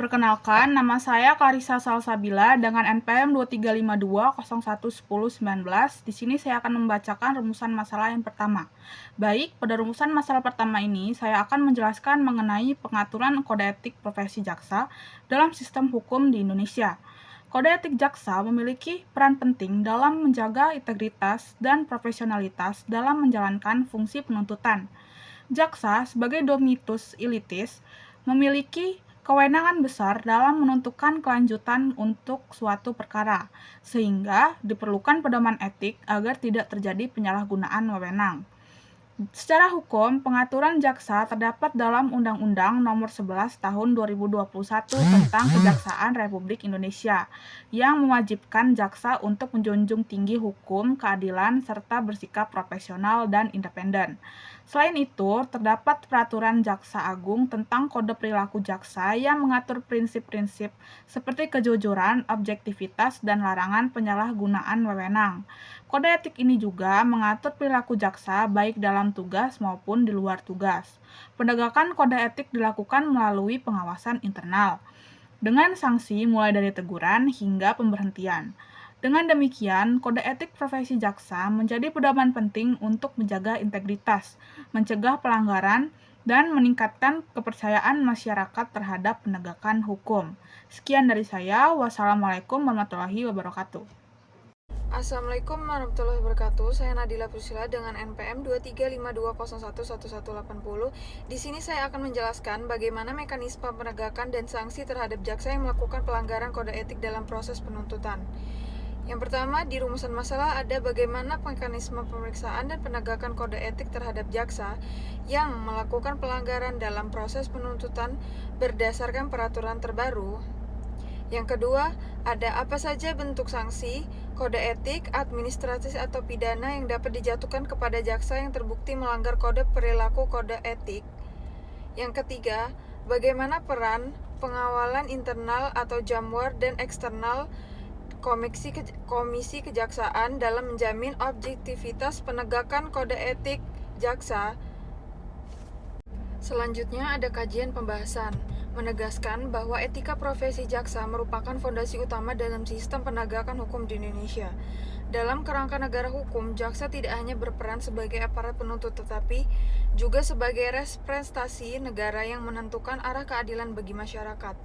Perkenalkan, nama saya Clarissa Salsabila dengan NPM 2352011019. Di sini saya akan membacakan rumusan masalah yang pertama. Baik, pada rumusan masalah pertama ini, saya akan menjelaskan mengenai pengaturan kode etik profesi jaksa dalam sistem hukum di Indonesia. Kode etik jaksa memiliki peran penting dalam menjaga integritas dan profesionalitas dalam menjalankan fungsi penuntutan. Jaksa sebagai domitus ilitis memiliki kewenangan besar dalam menentukan kelanjutan untuk suatu perkara, sehingga diperlukan pedoman etik agar tidak terjadi penyalahgunaan wewenang. Secara hukum, pengaturan jaksa terdapat dalam Undang-Undang Nomor 11 Tahun 2021 tentang Kejaksaan Republik Indonesia yang mewajibkan jaksa untuk menjunjung tinggi hukum, keadilan, serta bersikap profesional dan independen. Selain itu, terdapat Peraturan Jaksa Agung tentang Kode Perilaku Jaksa yang mengatur prinsip-prinsip seperti kejujuran, objektivitas, dan larangan penyalahgunaan wewenang. Kode etik ini juga mengatur perilaku jaksa baik dalam tugas maupun di luar tugas. Penegakan kode etik dilakukan melalui pengawasan internal, dengan sanksi mulai dari teguran hingga pemberhentian. Dengan demikian, kode etik profesi jaksa menjadi pedoman penting untuk menjaga integritas, mencegah pelanggaran, dan meningkatkan kepercayaan masyarakat terhadap penegakan hukum. Sekian dari saya. Wassalamualaikum warahmatullahi wabarakatuh. Assalamualaikum warahmatullahi wabarakatuh. Saya Nadila Priscila dengan NPM 2352011180. Di sini saya akan menjelaskan bagaimana mekanisme penegakan dan sanksi terhadap jaksa yang melakukan pelanggaran kode etik dalam proses penuntutan. Yang pertama, di rumusan masalah ada bagaimana mekanisme pemeriksaan dan penegakan kode etik terhadap jaksa yang melakukan pelanggaran dalam proses penuntutan berdasarkan peraturan terbaru. Yang kedua, ada apa saja bentuk sanksi, kode etik, administratif atau pidana yang dapat dijatuhkan kepada jaksa yang terbukti melanggar kode perilaku kode etik. Yang ketiga, bagaimana peran pengawalan internal atau jamwar dan eksternal komisi kejaksaan dalam menjamin objektivitas penegakan kode etik jaksa. Selanjutnya ada kajian pembahasan, menegaskan bahwa etika profesi jaksa merupakan fondasi utama dalam sistem penegakan hukum di Indonesia. Dalam kerangka negara hukum, jaksa tidak hanya berperan sebagai aparat penuntut tetapi juga sebagai representasi negara yang menentukan arah keadilan bagi masyarakat.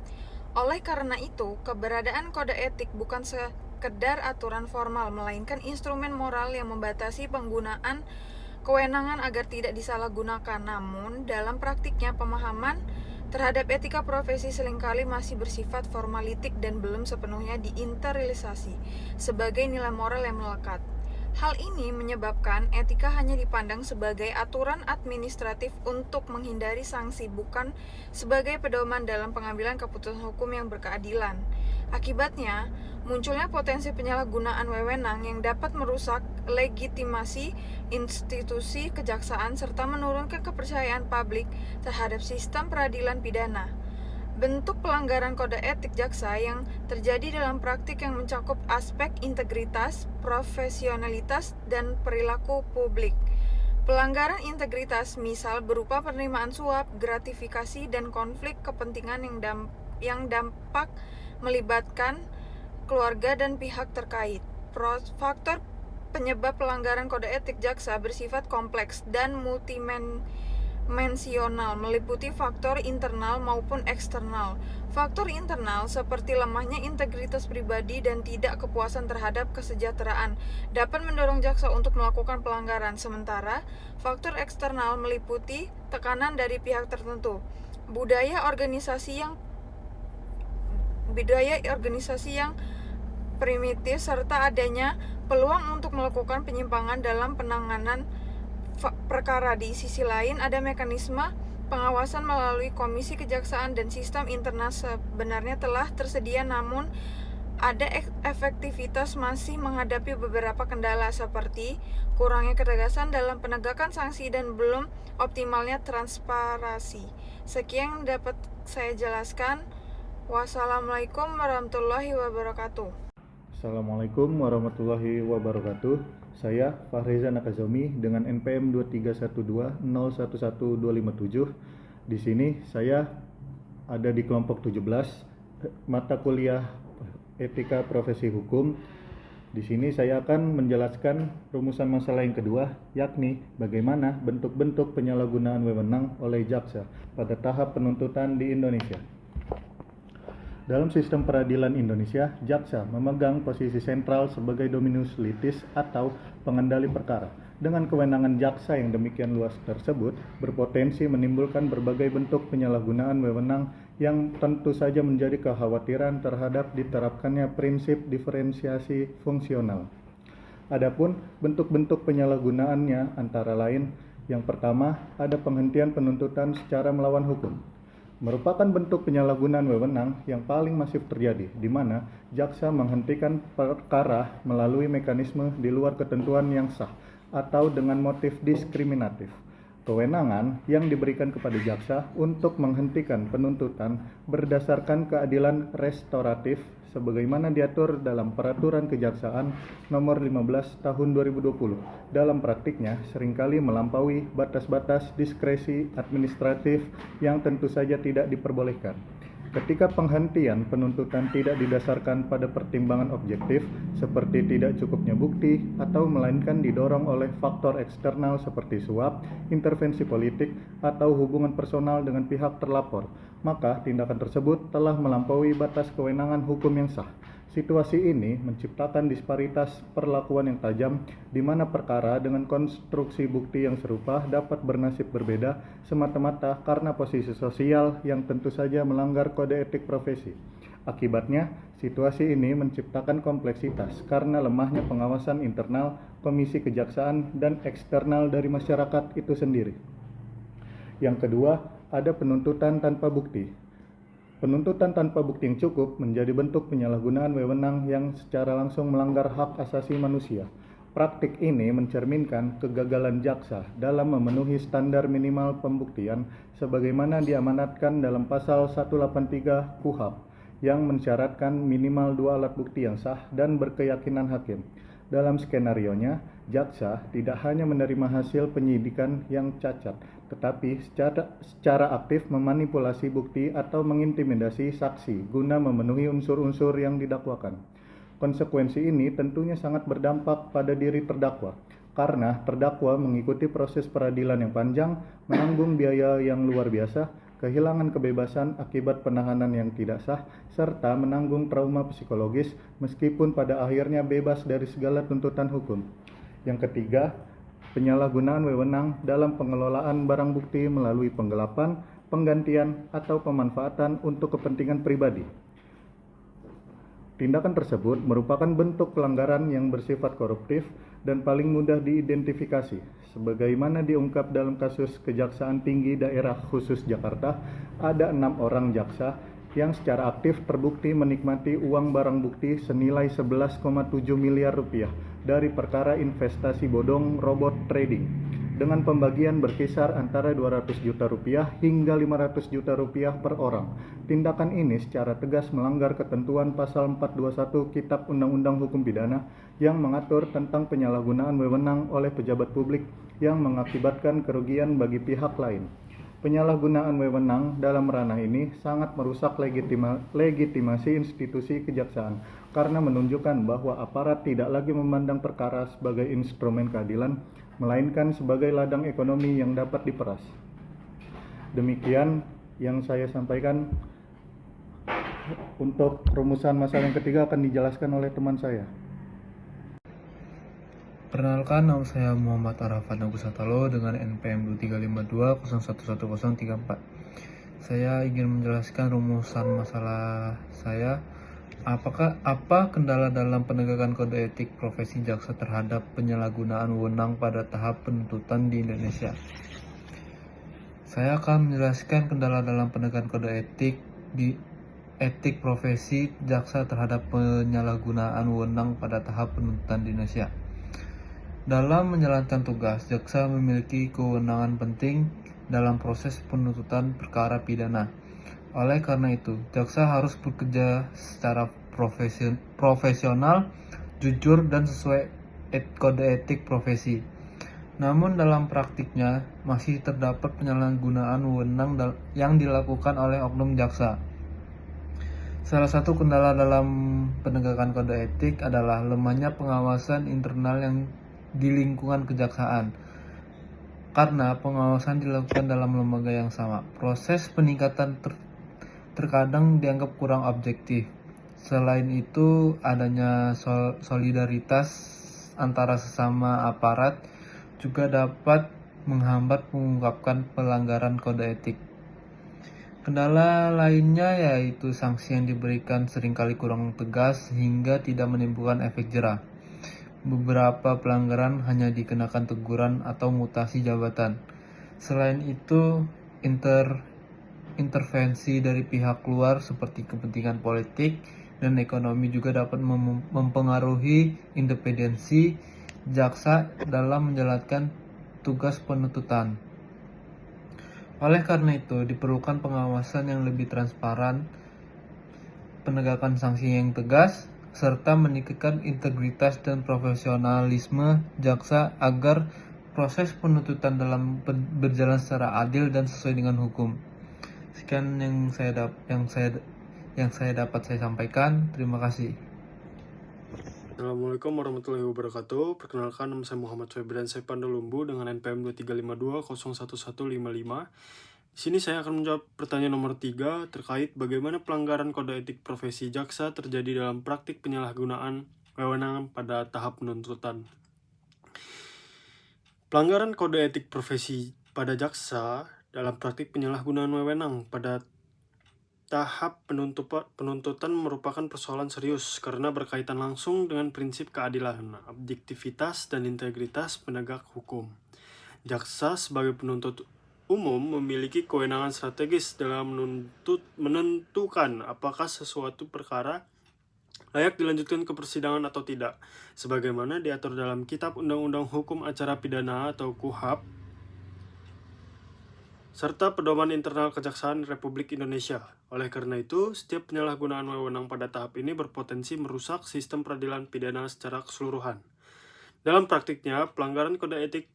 Oleh karena itu, keberadaan kode etik bukan sekedar aturan formal, melainkan instrumen moral yang membatasi penggunaan kewenangan agar tidak disalahgunakan. Namun, dalam praktiknya pemahaman terhadap etika profesi seringkali masih bersifat formalitik dan belum sepenuhnya diinterilisasi sebagai nilai moral yang melekat. Hal ini menyebabkan etika hanya dipandang sebagai aturan administratif untuk menghindari sanksi, bukan sebagai pedoman dalam pengambilan keputusan hukum yang berkeadilan. Akibatnya, munculnya potensi penyalahgunaan wewenang yang dapat merusak legitimasi institusi kejaksaan serta menurunkan kepercayaan publik terhadap sistem peradilan pidana. Bentuk pelanggaran kode etik jaksa yang terjadi dalam praktik yang mencakup aspek integritas, profesionalitas, dan perilaku publik. Pelanggaran integritas misal berupa penerimaan suap, gratifikasi, dan konflik kepentingan yang dampak melibatkan keluarga dan pihak terkait. Faktor penyebab pelanggaran kode etik jaksa bersifat kompleks dan multidimensional, meliputi faktor internal maupun eksternal. Faktor internal seperti lemahnya integritas pribadi dan tidak kepuasan terhadap kesejahteraan dapat mendorong jaksa untuk melakukan pelanggaran, sementara faktor eksternal meliputi tekanan dari pihak tertentu, budaya organisasi yang primitif, serta adanya peluang untuk melakukan penyimpangan dalam penanganan perkara. Di sisi lain, ada mekanisme pengawasan melalui komisi kejaksaan dan sistem internal sebenarnya telah tersedia, namun ada efektivitas masih menghadapi beberapa kendala seperti kurangnya ketegasan dalam penegakan sanksi dan belum optimalnya transparansi. Sekian yang dapat saya jelaskan. Wassalamualaikum warahmatullahi wabarakatuh. Assalamualaikum warahmatullahi wabarakatuh. Saya Fahriza Nakazomi dengan NPM 23120111257. Di sini saya ada di kelompok 17, mata kuliah Etika Profesi Hukum. Di sini saya akan menjelaskan rumusan masalah yang kedua, yakni bagaimana bentuk-bentuk penyalahgunaan wewenang oleh jaksa pada tahap penuntutan di Indonesia. Dalam sistem peradilan Indonesia, jaksa memegang posisi sentral sebagai dominus litis atau pengendali perkara. Dengan kewenangan jaksa yang demikian luas tersebut, berpotensi menimbulkan berbagai bentuk penyalahgunaan wewenang yang tentu saja menjadi kekhawatiran terhadap diterapkannya prinsip diferensiasi fungsional. Adapun bentuk-bentuk penyalahgunaannya antara lain, yang pertama ada penghentian penuntutan secara melawan hukum. Merupakan bentuk penyalahgunaan wewenang yang paling masif terjadi, di mana jaksa menghentikan perkara melalui mekanisme di luar ketentuan yang sah atau dengan motif diskriminatif. Kewenangan yang diberikan kepada jaksa untuk menghentikan penuntutan berdasarkan keadilan restoratif sebagaimana diatur dalam Peraturan Kejaksaan Nomor 15 Tahun 2020. Dalam praktiknya seringkali melampaui batas-batas diskresi administratif yang tentu saja tidak diperbolehkan. Ketika penghentian penuntutan tidak didasarkan pada pertimbangan objektif seperti tidak cukupnya bukti atau melainkan didorong oleh faktor eksternal seperti suap, intervensi politik, atau hubungan personal dengan pihak terlapor, maka tindakan tersebut telah melampaui batas kewenangan hukum yang sah. Situasi ini menciptakan disparitas perlakuan yang tajam di mana perkara dengan konstruksi bukti yang serupa dapat bernasib berbeda semata-mata karena posisi sosial yang tentu saja melanggar kode etik profesi. Akibatnya, situasi ini menciptakan kompleksitas karena lemahnya pengawasan internal Komisi Kejaksaan dan eksternal dari masyarakat itu sendiri. Yang kedua, ada penuntutan tanpa bukti. Penuntutan tanpa bukti yang cukup menjadi bentuk penyalahgunaan wewenang yang secara langsung melanggar hak asasi manusia. Praktik ini mencerminkan kegagalan jaksa dalam memenuhi standar minimal pembuktian sebagaimana diamanatkan dalam pasal 183 KUHP yang mensyaratkan minimal 2 alat bukti yang sah dan berkeyakinan hakim. Dalam skenarionya, jaksa tidak hanya menerima hasil penyidikan yang cacat, tetapi secara aktif memanipulasi bukti atau mengintimidasi saksi guna memenuhi unsur-unsur yang didakwakan. Konsekuensi ini tentunya sangat berdampak pada diri terdakwa, karena terdakwa mengikuti proses peradilan yang panjang, menanggung biaya yang luar biasa, kehilangan kebebasan akibat penahanan yang tidak sah, serta menanggung trauma psikologis meskipun pada akhirnya bebas dari segala tuntutan hukum. Yang ketiga, penyalahgunaan wewenang dalam pengelolaan barang bukti melalui penggelapan, penggantian, atau pemanfaatan untuk kepentingan pribadi. Tindakan tersebut merupakan bentuk pelanggaran yang bersifat koruptif dan paling mudah diidentifikasi. Sebagaimana diungkap dalam kasus Kejaksaan Tinggi Daerah Khusus Jakarta, ada 6 orang jaksa yang secara aktif terbukti menikmati uang barang bukti senilai 11,7 miliar rupiah dari perkara investasi bodong robot trading dengan pembagian berkisar antara 200 juta rupiah hingga 500 juta rupiah per orang. Tindakan ini secara tegas melanggar ketentuan pasal 421 Kitab Undang-Undang Hukum Pidana yang mengatur tentang penyalahgunaan wewenang oleh pejabat publik yang mengakibatkan kerugian bagi pihak lain. Penyalahgunaan wewenang dalam ranah ini sangat merusak legitimasi institusi kejaksaan karena menunjukkan bahwa aparat tidak lagi memandang perkara sebagai instrumen keadilan, melainkan sebagai ladang ekonomi yang dapat diperas. Demikian yang saya sampaikan. Untuk rumusan masalah yang ketiga akan dijelaskan oleh teman saya. Perkenalkan, nama saya Muhammad Arafat Nagusatalo dengan NPM 2352011034. Saya ingin menjelaskan rumusan masalah saya. Apa kendala dalam penegakan kode etik profesi jaksa terhadap penyalahgunaan wewenang pada tahap penuntutan di Indonesia? Saya akan menjelaskan kendala dalam penegakan kode etik profesi jaksa terhadap penyalahgunaan wewenang pada tahap penuntutan di Indonesia. Dalam menjalankan tugas, jaksa memiliki kewenangan penting dalam proses penuntutan perkara pidana. Oleh karena itu, jaksa harus bekerja secara profesional, jujur, dan sesuai kode etik profesi. Namun dalam praktiknya masih terdapat penyalahgunaan wewenang yang dilakukan oleh oknum jaksa. Salah satu kendala dalam penegakan kode etik adalah lemahnya pengawasan internal yang di lingkungan kejaksaan. Karena pengawasan dilakukan dalam lembaga yang sama, proses peningkatan terkadang dianggap kurang objektif. Selain itu, adanya solidaritas antara sesama aparat juga dapat menghambat mengungkapkan pelanggaran kode etik. Kendala lainnya yaitu sanksi yang diberikan seringkali kurang tegas hingga tidak menimbulkan efek jera. Beberapa pelanggaran hanya dikenakan teguran atau mutasi jabatan. Selain itu, intervensi dari pihak luar seperti kepentingan politik dan ekonomi juga dapat mempengaruhi independensi jaksa dalam menjalankan tugas penuntutan. Oleh karena itu, diperlukan pengawasan yang lebih transparan, penegakan sanksi yang tegas, serta meningkatkan integritas dan profesionalisme jaksa agar proses penuntutan dalam berjalan secara adil dan sesuai dengan hukum. Sekian yang saya dapat saya sampaikan. Terima kasih. Assalamualaikum warahmatullahi wabarakatuh. Perkenalkan, nama saya Muhammad Febran Sepanda Lumbu dengan NPM 2352011155. Di sini saya akan menjawab pertanyaan nomor 3 terkait bagaimana pelanggaran kode etik profesi jaksa terjadi dalam praktik penyalahgunaan wewenang pada tahap penuntutan. Pelanggaran kode etik profesi pada jaksa dalam praktik penyalahgunaan wewenang pada tahap penuntutan merupakan persoalan serius karena berkaitan langsung dengan prinsip keadilan, objektivitas, dan integritas penegak hukum. Jaksa sebagai penuntut umum memiliki kewenangan strategis dalam menentukan apakah sesuatu perkara layak dilanjutkan ke persidangan atau tidak, sebagaimana diatur dalam Kitab Undang-Undang Hukum Acara Pidana atau KUHAP, serta Pedoman Internal Kejaksaan Republik Indonesia. Oleh karena itu, setiap penyalahgunaan wewenang pada tahap ini berpotensi merusak sistem peradilan pidana secara keseluruhan. Dalam praktiknya, pelanggaran kode etik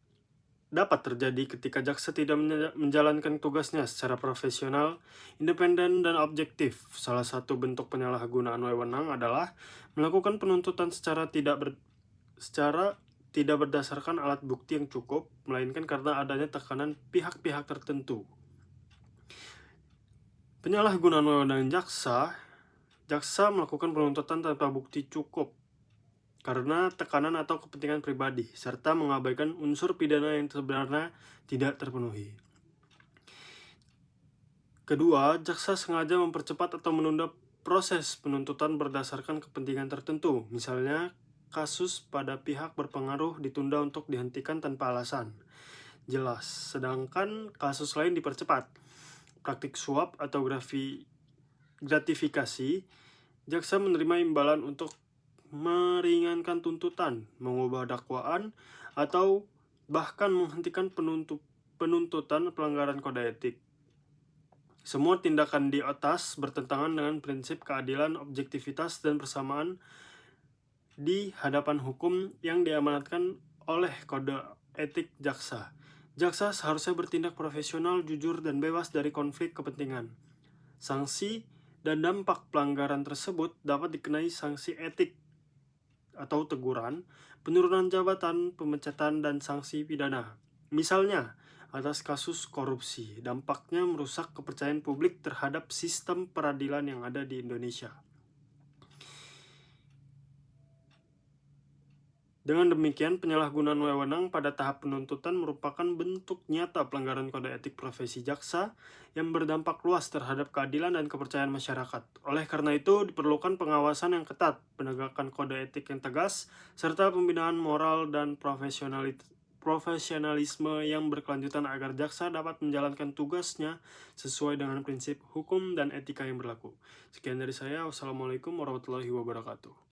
dapat terjadi ketika jaksa tidak menjalankan tugasnya secara profesional, independen, dan objektif. Salah satu bentuk penyalahgunaan wewenang adalah melakukan penuntutan secara tidak berdasarkan alat bukti yang cukup, melainkan karena adanya tekanan pihak-pihak tertentu. Penyalahgunaan wewenang jaksa melakukan penuntutan tanpa bukti cukup karena tekanan atau kepentingan pribadi, serta mengabaikan unsur pidana yang sebenarnya tidak terpenuhi. Kedua, jaksa sengaja mempercepat atau menunda proses penuntutan berdasarkan kepentingan tertentu, misalnya kasus pada pihak berpengaruh ditunda untuk dihentikan tanpa alasan jelas, sedangkan kasus lain dipercepat. Praktik suap atau gratifikasi, jaksa menerima imbalan untuk meringankan tuntutan, mengubah dakwaan, atau bahkan menghentikan penuntutan pelanggaran kode etik. Semua tindakan di atas bertentangan dengan prinsip keadilan, objektivitas, dan persamaan di hadapan hukum yang diamanatkan oleh kode etik jaksa. Jaksa seharusnya bertindak profesional, jujur, dan bebas dari konflik kepentingan. Sanksi dan dampak pelanggaran tersebut dapat dikenai sanksi etik atau teguran, penurunan jabatan, pemecatan, dan sanksi pidana. Misalnya, atas kasus korupsi, dampaknya merusak kepercayaan publik terhadap sistem peradilan yang ada di Indonesia. Dengan demikian, penyalahgunaan wewenang pada tahap penuntutan merupakan bentuk nyata pelanggaran kode etik profesi jaksa yang berdampak luas terhadap keadilan dan kepercayaan masyarakat. Oleh karena itu, diperlukan pengawasan yang ketat, penegakan kode etik yang tegas, serta pembinaan moral dan profesionalisme yang berkelanjutan agar jaksa dapat menjalankan tugasnya sesuai dengan prinsip hukum dan etika yang berlaku. Sekian dari saya. Wassalamualaikum warahmatullahi wabarakatuh.